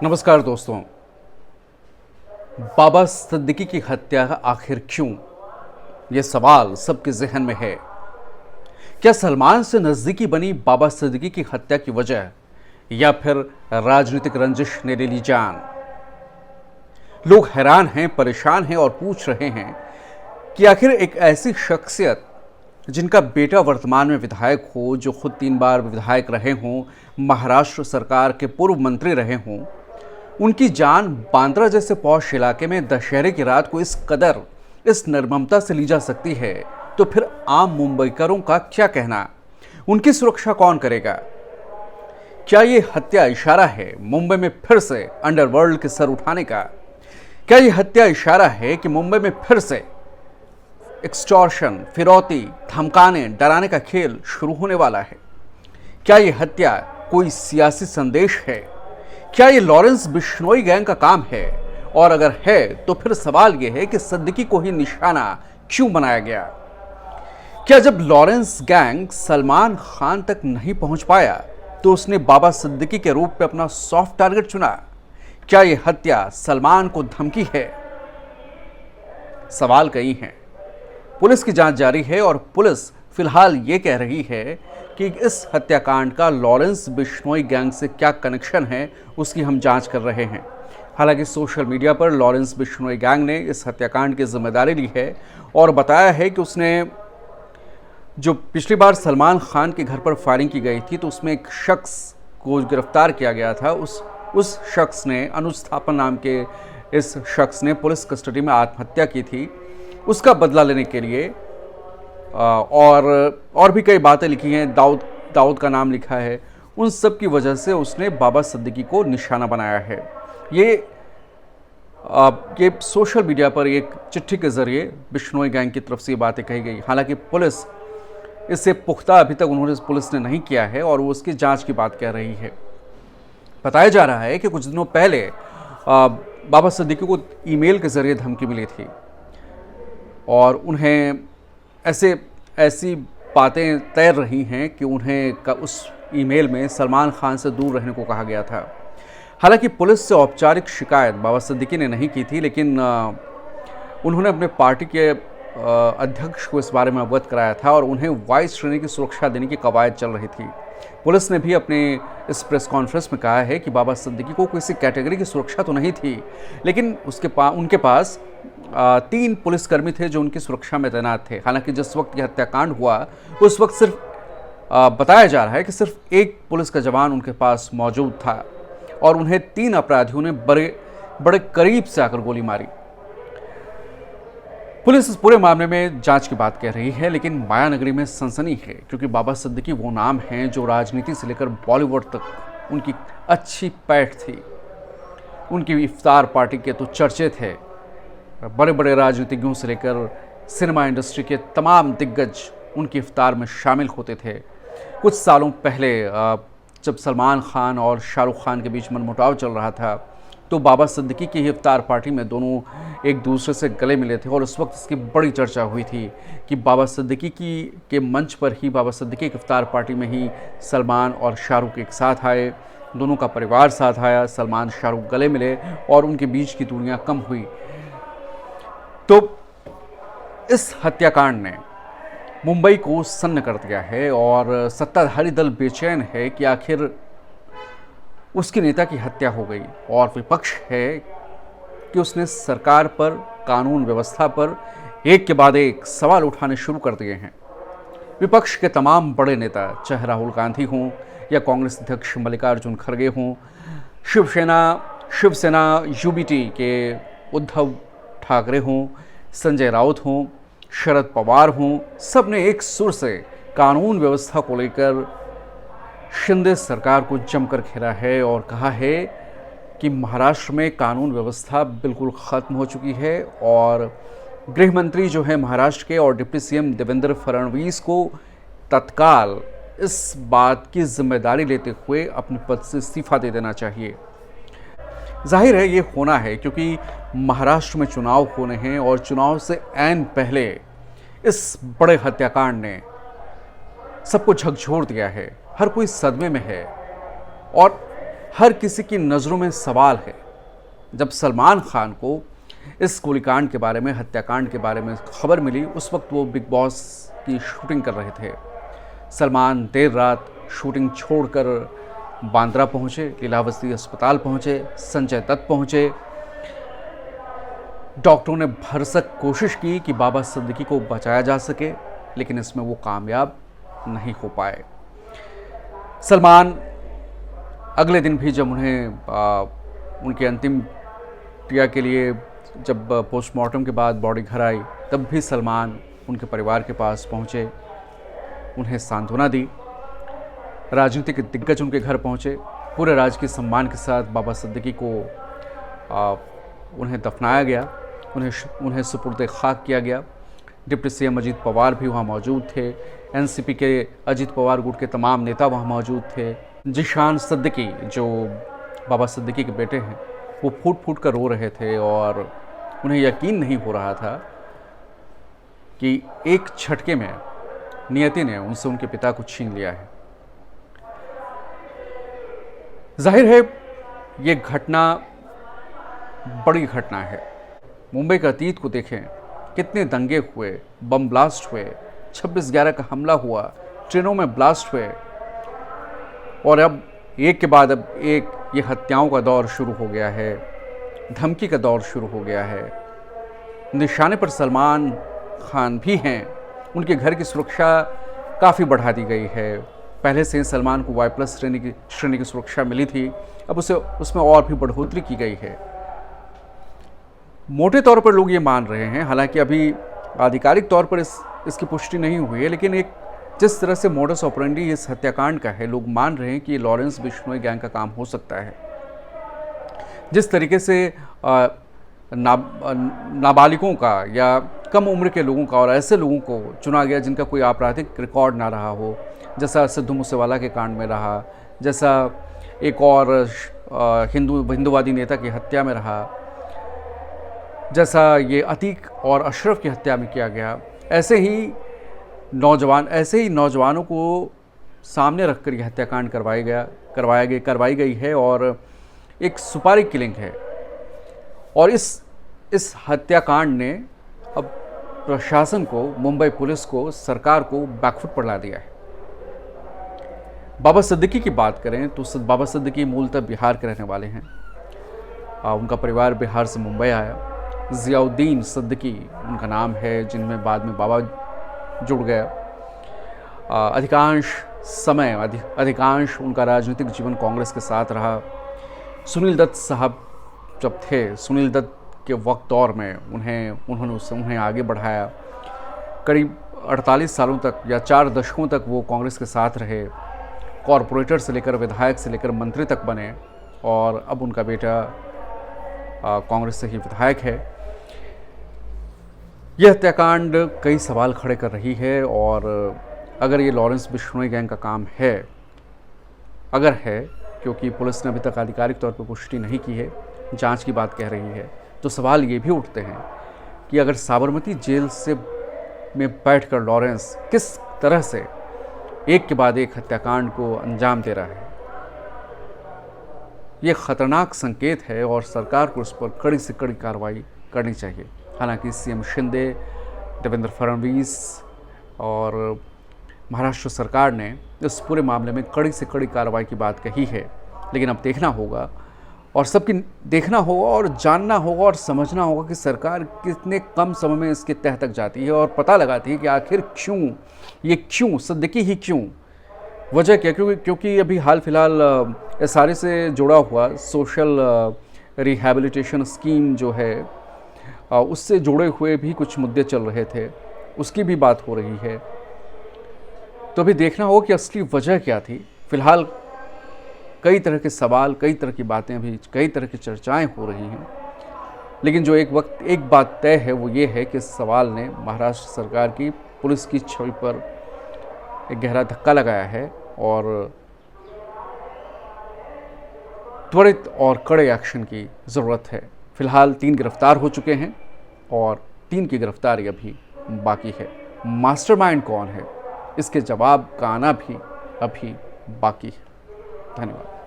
नमस्कार दोस्तों। बाबा सिद्दीकी की हत्या आखिर क्यों, यह सवाल सबके जहन में है। क्या सलमान से नजदीकी बनी बाबा सिद्दीकी की हत्या की वजह, या फिर राजनीतिक रंजिश ने ले ली जान? लोग हैरान हैं, परेशान हैं और पूछ रहे हैं कि आखिर एक ऐसी शख्सियत जिनका बेटा वर्तमान में विधायक हो, जो खुद 3 बार विधायक रहे हों, महाराष्ट्र सरकार के पूर्व मंत्री रहे हों, उनकी जान बांद्रा जैसे पौष इलाके में दशहरे की रात को इस कदर, इस निर्ममता से ली जा सकती है, तो फिर आम मुंबईकरों का क्या कहना? उनकी सुरक्षा कौन करेगा? क्या ये हत्या इशारा है मुंबई में फिर से अंडरवर्ल्ड के सर उठाने का? क्या ये हत्या इशारा है कि मुंबई में फिर से एक्सटॉर्शन, फिरौती, धमकाने, डराने का खेल शुरू होने वाला है? क्या ये हत्या कोई सियासी संदेश है? क्या ये लॉरेंस बिश्नोई गैंग का काम है? और अगर है तो फिर सवाल यह है कि सिद्दीकी को ही निशाना क्यों बनाया गया? क्या जब लॉरेंस गैंग सलमान खान तक नहीं पहुंच पाया तो उसने बाबा सिद्दीकी के रूप में अपना सॉफ्ट टारगेट चुना? क्या यह हत्या सलमान को धमकी है? सवाल कई हैं। पुलिस की जांच जारी है और पुलिस फिलहाल ये कह रही है कि इस हत्याकांड का लॉरेंस बिश्नोई गैंग से क्या कनेक्शन है, उसकी हम जांच कर रहे हैं। हालांकि सोशल मीडिया पर लॉरेंस बिश्नोई गैंग ने इस हत्याकांड की जिम्मेदारी ली है और बताया है कि उसने, जो पिछली बार सलमान खान के घर पर फायरिंग की गई थी तो उसमें एक शख्स को गिरफ्तार किया गया था। उस शख्स ने, अनुज थापा नाम के इस शख्स ने पुलिस कस्टडी में आत्महत्या की थी। उसका बदला लेने के लिए और भी कई बातें लिखी हैं, दाऊद का नाम लिखा है। उन सब की वजह से उसने बाबा सिद्दीकी को निशाना बनाया है। ये सोशल मीडिया पर एक चिट्ठी के जरिए बिश्नोई गैंग की तरफ से ये बातें कही गई। हालांकि पुलिस इससे पुख्ता अभी तक पुलिस ने नहीं किया है और वो उसकी जांच की बात कह रही है। बताया जा रहा है कि कुछ दिनों पहले बाबा सिद्दीकी को ईमेल के जरिए धमकी मिली थी और उन्हें ऐसी बातें तैर रही हैं कि उन्हें उस ईमेल में सलमान खान से दूर रहने को कहा गया था। हालांकि पुलिस से औपचारिक शिकायत बाबा सिद्दीकी ने नहीं की थी, लेकिन उन्होंने अपने पार्टी के अध्यक्ष को इस बारे में अवगत कराया था और उन्हें वाइस श्रेणी की सुरक्षा देने की कवायद चल रही थी। पुलिस ने भी अपने इस प्रेस कॉन्फ्रेंस में कहा है कि बाबा सिद्दीकी को किसी कैटेगरी की सुरक्षा तो नहीं थी, लेकिन उनके पास 3 पुलिसकर्मी थे जो उनकी सुरक्षा में तैनात थे। हालांकि जिस वक्त यह हत्याकांड हुआ उस वक्त सिर्फ बताया जा रहा है कि सिर्फ एक पुलिस का जवान उनके पास मौजूद था और उन्हें 3 अपराधियों ने बड़े करीब से आकर गोली मारी। पुलिस इस पूरे मामले में जांच की बात कह रही है, लेकिन मायानगरी में सनसनी है क्योंकि बाबा सिद्दीकी वो नाम हैं जो राजनीति से लेकर बॉलीवुड तक उनकी अच्छी पैठ थी। उनकी इफ्तार पार्टी के तो चर्चे थे। बड़े बड़े राजनीतिज्ञों से लेकर सिनेमा इंडस्ट्री के तमाम दिग्गज उनकी इफ्तार में शामिल होते थे। कुछ सालों पहले जब सलमान खान और शाहरुख खान के बीच मनमुटाव चल रहा था तो बाबा सिद्दीकी की ही इफ्तार पार्टी में दोनों एक दूसरे से गले मिले थे और उस वक्त इसकी बड़ी चर्चा हुई थी कि बाबा सिद्दीकी के मंच पर ही, बाबा सिद्दीकी की इफ्तार पार्टी में ही सलमान और शाहरुख एक साथ आए, दोनों का परिवार साथ आया, सलमान शाहरुख गले मिले और उनके बीच की दूरियां कम हुई। तो इस हत्याकांड ने मुंबई को सन्न कर दिया है और सत्ताधारी दल बेचैन है कि आखिर उसके नेता की हत्या हो गई और विपक्ष है कि उसने सरकार पर, कानून व्यवस्था पर एक के बाद एक सवाल उठाने शुरू कर दिए हैं। विपक्ष के तमाम बड़े नेता, चाहे राहुल गांधी हों या कांग्रेस अध्यक्ष मल्लिकार्जुन खड़गे हों, शिवसेना यूबीटी के उद्धव ठाकरे हों, संजय राउत हों, शरद पवार हों, सब ने एक सुर से कानून व्यवस्था को लेकर शिंदे सरकार को जमकर घेरा है और कहा है कि महाराष्ट्र में कानून व्यवस्था बिल्कुल ख़त्म हो चुकी है और गृह मंत्री जो है महाराष्ट्र के और डिप्टी सीएम देवेंद्र फडणवीस को तत्काल इस बात की जिम्मेदारी लेते हुए अपने पद से इस्तीफा दे देना चाहिए। जाहिर है ये होना है क्योंकि महाराष्ट्र में चुनाव होने हैं और चुनाव से ऐन पहले इस बड़े हत्याकांड ने सबको झकझोर दिया है। हर कोई सदमे में है और हर किसी की नज़रों में सवाल है। जब सलमान खान को इस गोलीकांड के बारे में, हत्याकांड के बारे में खबर मिली, उस वक्त वो बिग बॉस की शूटिंग कर रहे थे। सलमान देर रात शूटिंग छोड़कर बांद्रा पहुंचे, लीलावती अस्पताल पहुंचे, संजय दत्त पहुंचे। डॉक्टरों ने भरसक कोशिश की कि बाबा सिद्दीकी को बचाया जा सके, लेकिन इसमें वो कामयाब नहीं हो पाए। सलमान अगले दिन भी जब उन्हें उनके अंतिम क्रिया के लिए जब पोस्टमार्टम के बाद बॉडी घर आई, तब भी सलमान उनके परिवार के पास पहुंचे, उन्हें सांत्वना दी। राजनीतिक दिग्गज उनके घर पहुंचे, पूरे राजकीय सम्मान के साथ बाबा सिद्दीकी को उन्हें दफनाया गया, उन्हें सुपुर्द खाक किया गया। डिप्टी सीएम अजीत पवार भी वहाँ मौजूद थे, एनसीपी के अजीत पवार गुट के तमाम नेता वहाँ मौजूद थे। जीशान सिद्दीकी जो बाबा सिद्दीकी के बेटे हैं, वो फूट फूट कर रो रहे थे और उन्हें यकीन नहीं हो रहा था कि एक झटके में नियति ने उनसे उनके पिता को छीन लिया है। जाहिर है ये घटना बड़ी घटना है। मुंबई के अतीत को देखें, कितने दंगे हुए, बम ब्लास्ट हुए, 26/11 का हमला हुआ, ट्रेनों में ब्लास्ट हुए, और अब एक के बाद अब एक ये हत्याओं का दौर शुरू हो गया है, धमकी का दौर शुरू हो गया है। निशाने पर सलमान खान भी हैं, उनके घर की सुरक्षा काफ़ी बढ़ा दी गई है। पहले से ही सलमान को Y+ श्रेणी की सुरक्षा मिली थी, अब उसमें और भी बढ़ोतरी की गई है। मोटे तौर पर लोग ये मान रहे हैं, हालांकि अभी आधिकारिक तौर पर इसकी पुष्टि नहीं हुई है, लेकिन एक जिस तरह से मोडस ऑपरेंडी इस हत्याकांड का है, लोग मान रहे हैं कि ये लॉरेंस बिश्नोई गैंग का काम हो सकता है। जिस तरीके से नाबालिगों का या कम उम्र के लोगों का और ऐसे लोगों को चुना गया जिनका कोई आपराधिक रिकॉर्ड ना रहा हो, जैसा सिद्धू मूसेवाला के कांड में रहा, जैसा एक और हिंदूवादी नेता की हत्या में रहा, जैसा ये अतीक और अशरफ की हत्या में किया गया, ऐसे ही नौजवानों को सामने रखकर यह हत्याकांड करवाई गई है और एक सुपारी किलिंग है। और इस हत्याकांड ने अब प्रशासन को, मुंबई पुलिस को, सरकार को बैकफुट पर ला दिया है। बाबा सिद्दीकी की बात करें तो बाबा सिद्दीकी मूलतः बिहार के रहने वाले हैं। उनका परिवार बिहार से मुंबई आया। ज़ियाउद्दीन सिद्दीकी उनका नाम है, जिनमें बाद में बाबा जुड़ गया। अधिकांश उनका राजनीतिक जीवन कांग्रेस के साथ रहा। सुनील दत्त साहब जब थे, सुनील दत्त के वक्त दौर में उन्होंने आगे बढ़ाया। करीब 48 सालों तक या 4 दशकों तक वो कांग्रेस के साथ रहे। कॉरपोरेटर से लेकर विधायक से लेकर मंत्री तक बने और अब उनका बेटा कांग्रेस से ही विधायक है। यह हत्याकांड कई सवाल खड़े कर रही है और अगर ये लॉरेंस बिश्नोई गैंग का काम है, अगर है, क्योंकि पुलिस ने अभी तक आधिकारिक तौर पर पुष्टि नहीं की है, जांच की बात कह रही है, तो सवाल ये भी उठते हैं कि अगर साबरमती जेल में बैठकर लॉरेंस किस तरह से एक के बाद एक हत्याकांड को अंजाम दे रहा है, ये खतरनाक संकेत है और सरकार को इस पर कड़ी से कड़ी कार्रवाई करनी चाहिए। हालांकि सीएम शिंदे, देवेंद्र फडणवीस और महाराष्ट्र सरकार ने इस पूरे मामले में कड़ी से कड़ी कार्रवाई की बात कही है, लेकिन अब देखना होगा और सबकी देखना होगा और जानना होगा और समझना होगा कि सरकार कितने कम समय में इसके तह तक जाती है और पता लगाती है कि आखिर क्यों सिद्दीकी ही क्यों, वजह क्या। क्योंकि अभी हाल फिलहाल SRA से जुड़ा हुआ सोशल रिहैबिलिटेशन स्कीम जो है, उससे जुड़े हुए भी कुछ मुद्दे चल रहे थे, उसकी भी बात हो रही है। तो अभी देखना होगा कि असली वजह क्या थी। फिलहाल कई तरह के सवाल, कई तरह की बातें, अभी कई तरह की चर्चाएं हो रही हैं, लेकिन जो एक बात तय है वो ये है कि इस सवाल ने महाराष्ट्र सरकार की पुलिस की छवि पर एक गहरा धक्का लगाया है और त्वरित और कड़े एक्शन की ज़रूरत है। फिलहाल 3 गिरफ्तार हो चुके हैं और 3 की गिरफ्तारी अभी बाकी है। मास्टरमाइंड कौन है, इसके जवाब का आना भी अभी बाकी है। धन्यवाद।